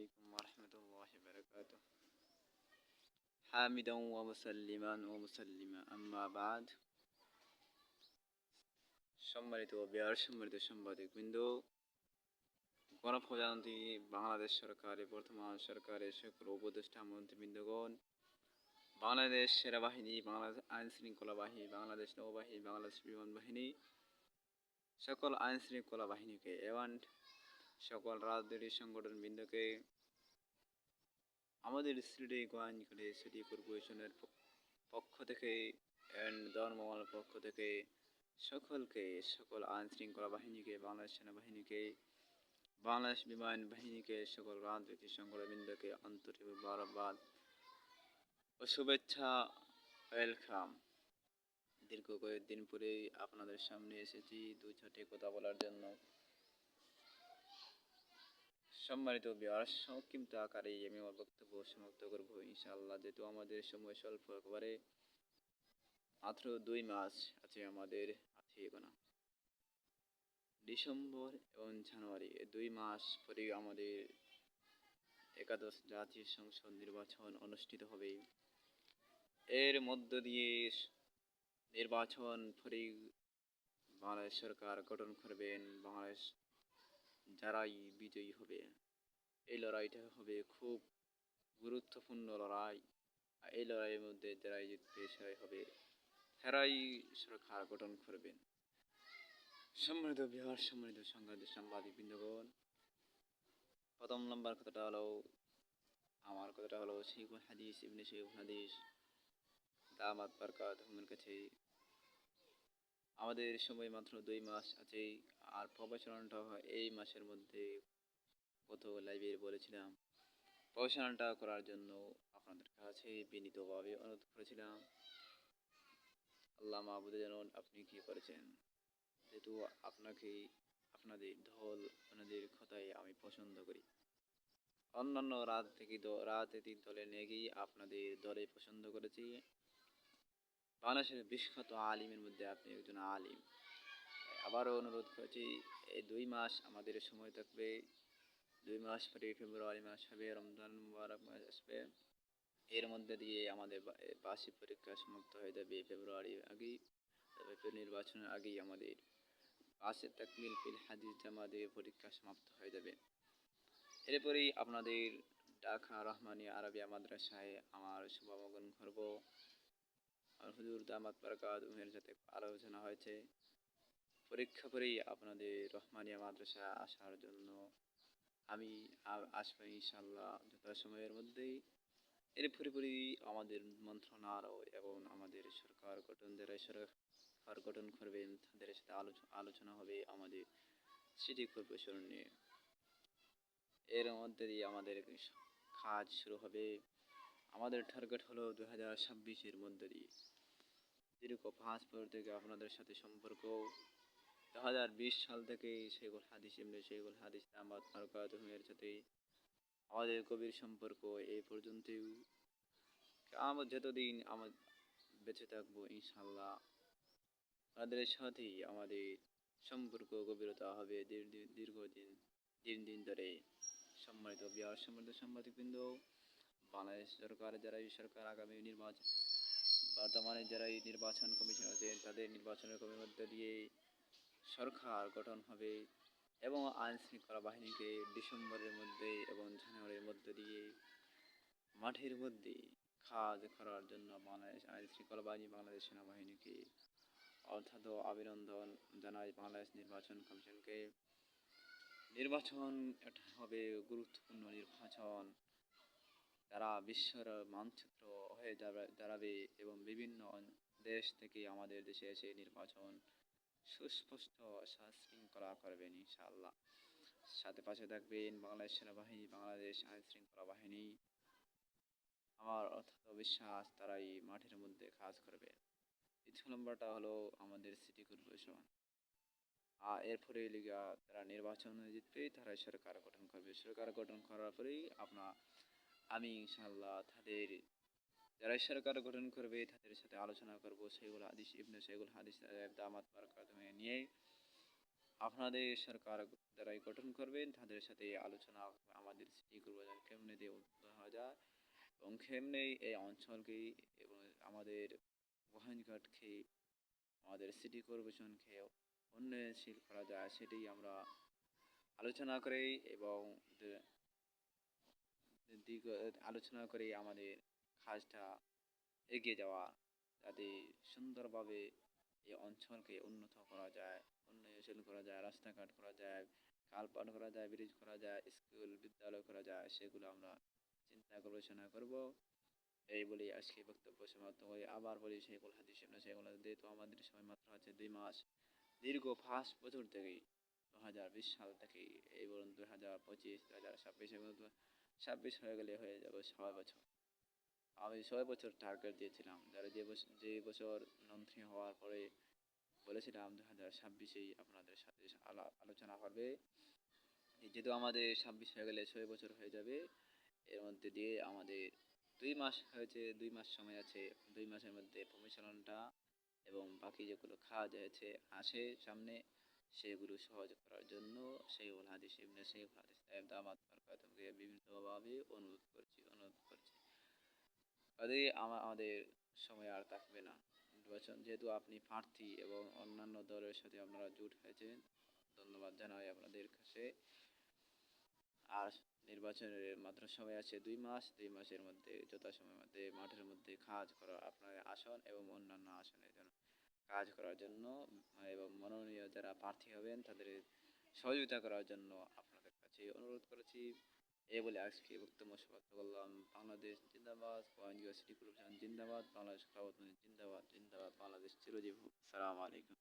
عليكم ورحمة الله وبركاته. حامدا ومسلما ومسلما أما بعد। সম্মানিত বিহার সম্মানিত সাংবাদিকবৃন্দ, গণপ্রজাতন্ত্রী বাংলাদেশ সরকারের বর্তমান সরকারের সকল উপদেষ্টা মন্ত্রীবৃন্দগণ, বাংলাদেশ সেনাবাহিনী, বাংলাদেশ আইন শৃঙ্খলা বাহিনী, বাংলাদেশ নৌবাহিনী, বাংলাদেশ বিমান বাহিনী, সকল আইন শৃঙ্খলা বাহিনীকে এবং সকল রাজনৈতিক সংগঠনবৃন্দকে আমাদের সিলেট গোয়াইনখালী সিটি কর্পোরেশনের পক্ষ থেকে ধর্মমালার পক্ষ থেকে সকলকে, সকল আইন শৃঙ্খলা বাহিনীকে, বাংলাদেশ সেনাবাহিনীকে, বাংলাদেশ বিমান বাহিনীকে, সকল রাজনৈতিক সংগঠনবৃন্দকে আন্তরিক মুবারকবাদ ও শুভেচ্ছা, ওয়েলকাম। দীর্ঘ কয়েকদিন পরেই আপনাদের সামনে এসেছি দুই চারটি কথা বলার জন্য। সম্মানিত বিহার, সংক্ষিপ্ত আকারে আমি আমার বক্তব্য সমাপ্ত করবো ইনশাআল্লাহ, যেহেতু আমাদের সময় স্বল্প, একেবারে মাত্র 2 মাস আছে আমাদের হাতে গোনা। ডিসেম্বর এবং জানুয়ারি, 2 মাস পরে আমাদের একাদশ জাতীয় সংসদ নির্বাচন অনুষ্ঠিত হবে। এর মধ্য দিয়ে নির্বাচন পরে বাংলাদেশ সরকার গঠন করবেন। বাংলাদেশ যারাই বিজয়ী হবে, এই লড়াইটা হবে খুব গুরুত্বপূর্ণ লড়াই। এই লড়াইয়ের মধ্যে যারাই জিতবে সেরাই হবে, তারাই সরকার গঠন করবেন। সম্মানিত বিহার, সম্মানিত সাংবাদিকবৃন্দগণ, প্রথম নম্বর কথাটা হলো, আমার কথাটা হলো শেখুল হাদিস ইবনে শেখুল হাদিস দামাত বারকাতুহুর কাছে আমাদের সময় মাত্র 2 মাস আছে। আর প্রবাসনটা হয় এই মাসের মধ্যে। কত লাইভে বলেছিলাম প্রবাসনটা করার জন্য আপনাদের কাছে বিনীতভাবে অনুরোধ করেছিলাম। আল্লাহ মাহবুদ জানুন আপনি কি করেছেন, যেহেতু আপনাকে, আপনাদের দল, আপনাদের কথাই আমি পছন্দ করি। অন্যান্য রাজনৈতিক দলে নেই, আপনাদের দলে পছন্দ করেছি। বাংলাদেশের বিখ্যাত আলিমের মধ্যে আপনি একজন আলিম। আবারও অনুরোধ করেছি, এই 2 মাস আমাদের সময় থাকবে। 2 মাস পরে ফেব্রুয়ারি মাস হবে, রমজান মুবারক মাস আসবে। এর মধ্যে দিয়ে আমাদের বার্ষিক পরীক্ষা সমাপ্ত হয়ে যাবে ফেব্রুয়ারির আগেই। নির্বাচনের আগেই আমাদের বার্ষিক তাকমিল ফিল হাদিস জামাতের পরীক্ষা সমাপ্ত হয়ে যাবে। এরপরেই আপনাদের ঢাকা রহমানিয়া আরবিয়া মাদ্রাসায় আমার শুভাগমন করব। আর হুজুর দামাত বারকাতুহুর সাথে আলোচনা হয়েছে, পরীক্ষা করেই আপনাদের রহমানিয়া মাদ্রাসা আসার জন্য আমি আসবো ইনশাআল্লাহ যথাসময়ের মধ্যেই। এর পরিপরি আমাদের মন্ত্রণালয় এবং আমাদের সরকার গঠন, যারা সরকার গঠন করবেন তাদের সাথে আলোচনা হবে আমাদের সিটি কর্পোরেশন নিয়ে। এর মধ্যে দিয়ে আমাদের কাজ শুরু হবে। আমাদের টার্গেট হলো 2026-এর মধ্যে দিয়ে। দীর্ঘ 5 বছর থেকে আপনাদের সাথে সম্পর্ক, 2020 সাল থেকে শেখুল হাদিস ইবনে শেখুল হাদিস দামাত বারকাতুহুর সাথে আমাদের গভীর সম্পর্ক এই পর্যন্তই। যতদিন আমার বেঁচে থাকবো ইনশাআল্লাহ তাদের সাথেই আমাদের সম্পর্ক গভীরতা হবে দীর্ঘদিন, দিন ধরে। সম্মানিত বিহার, সম্মানিত সাংবাদিকবৃন্দ, বাংলাদেশ সরকার, যারা এই সরকার আগামী নির্বাচন, বর্তমানে যারা এই নির্বাচন কমিশন আছেন তাদের নির্বাচনের কমিটির মধ্যে দিয়ে সরকার গঠন হবে এবং আইন শৃঙ্খলা বাহিনীকে ডিসেম্বরের মধ্যে এবং জানুয়ারির মধ্যে দিয়ে মাঠের মধ্যে কাজ করার জন্য বাংলাদেশ আইন শৃঙ্খলা বাহিনী, বাংলাদেশ সেনাবাহিনীকে অর্থাৎ অভিনন্দন জানাই। বাংলাদেশ নির্বাচন কমিশনকে নির্বাচন এটা হবে গুরুত্বপূর্ণ নির্বাচন, যারা বিশ্বর মানচিত্র হয়ে দাঁড়াবে এবং বিভিন্ন দেশ থেকে আমাদের দেশে এসে নির্বাচন সুস্পষ্ট শৃঙ্খলা করবেন ইনশাআল্লাহ। সাথে পাশে থাকবেন বাংলাদেশ সেনাবাহিনী, বাংলাদেশ আইন শৃঙ্খলা বাহিনী। আমার অর্থাৎ বিশ্বাস তারাই মাঠের মধ্যে কাজ করবে। দ্বিতীয় নম্বরটা হলো আমাদের সিটি কর্পোরেশন। আর এরপরে লিগা তারা নির্বাচনে জিতবে, তারাই সরকার গঠন করবে। সরকার গঠন করার পরেই আমি ইনশাআল্লাহ তাদের, যারা সরকার গঠন করবে তাদের সাথে আলোচনা করব শেখুল হাদিস ইবনে শেখুল হাদিস দামাত বারকাতুহু নিয়ে। আপনাদের সরকার যারাই গঠন করবেন তাদের সাথে আলোচনা আমাদের সিটি কর্পোরেশন কেমনে দিয়ে উদ্বোধন হওয়া যায় এবং কেমনেই এই অঞ্চলকে এবং আমাদের গোহাইনঘাটকে আমাদের সিটি কর্পোরেশনকে উন্নয়নশীল করা যায় সেটি আমরা আলোচনা করে এবং দিক আলোচনা করে আমাদের কাজটা এগিয়ে যাওয়া যাতে সুন্দরভাবে এই অঞ্চলকে উন্নত করা যায়, উন্নয়নশীল করা যায়, রাস্তাঘাট করা যায়, কালপাট করা যায়, ব্রিজ করা যায়, স্কুল বিদ্যালয় করা যায়, সেগুলো আমরা চিন্তা গবেষণা করব। এই বলে আজকে বক্তব্য সমাপ্ত করি। আবার বলি শেখুল হাদিস ইবনে শেখুল হাদিস যেহেতু আমাদের সময় মাত্র আছে 2 মাস, দীর্ঘ 5 বছর থেকে 2020 সাল থেকে এই বলুন 2025 2026 এবং 26 হয়ে গেলে হয়ে যাবে 6 বছর। আমি 6 বছর টার্গেট দিয়েছিলাম, যারা যে বছর মন্ত্রী হওয়ার পরে বলেছিলাম 2026-এই আপনাদের সাথে আলোচনা হবে। যেহেতু আমাদের 26 হয়ে গেলে 6 বছর হয়ে যাবে, এর মধ্যে দিয়ে আমাদের 2 মাস হয়েছে, 2 মাস সময় আছে। 2 মাসের মধ্যে পরিচালনটা এবং বাকি যেগুলো কাজ হয়েছে আসে সামনে সেগুলো সহজ করার জন্য শেখুল হাদিস ইবনে শেখুল হাদিস সাহেব দামাত বরকাতুহুকে বিভিন্নভাবে অনুরোধ করছি। আমাদের সময় আর থাকবে না নির্বাচন, যেহেতু আপনি প্রার্থী এবং অন্যান্য দলের সাথে আপনারা জোট হয়েছেন, ধন্যবাদ জানাই আপনাদের কাছে। আর নির্বাচনের মাত্র সময় আছে 2 মাস, 2 মাসের মধ্যে যথাসময়ের মধ্যে মাঠের মধ্যে কাজ করা আপনার আসন এবং অন্যান্য আসনের জন্য কাজ করার জন্য এবং মনোনীত যারা প্রার্থী হবেন তাদের সহযোগিতা করার জন্য আপনাদের কাছে অনুরোধ করেছি। এই বলে আজকে বক্তব্য সমাপ্ত করলাম। বাংলাদেশ জিন্দাবাদ, গোয়াইনঘাট সিটি কর্পোরেশন জিন্দাবাদ, বাংলাদেশ খেলাফত মজলিস জিন্দাবাদ, জিন্দাবাদ বাংলাদেশ চিরজীবী হোক। আসসালামু আলাইকুম।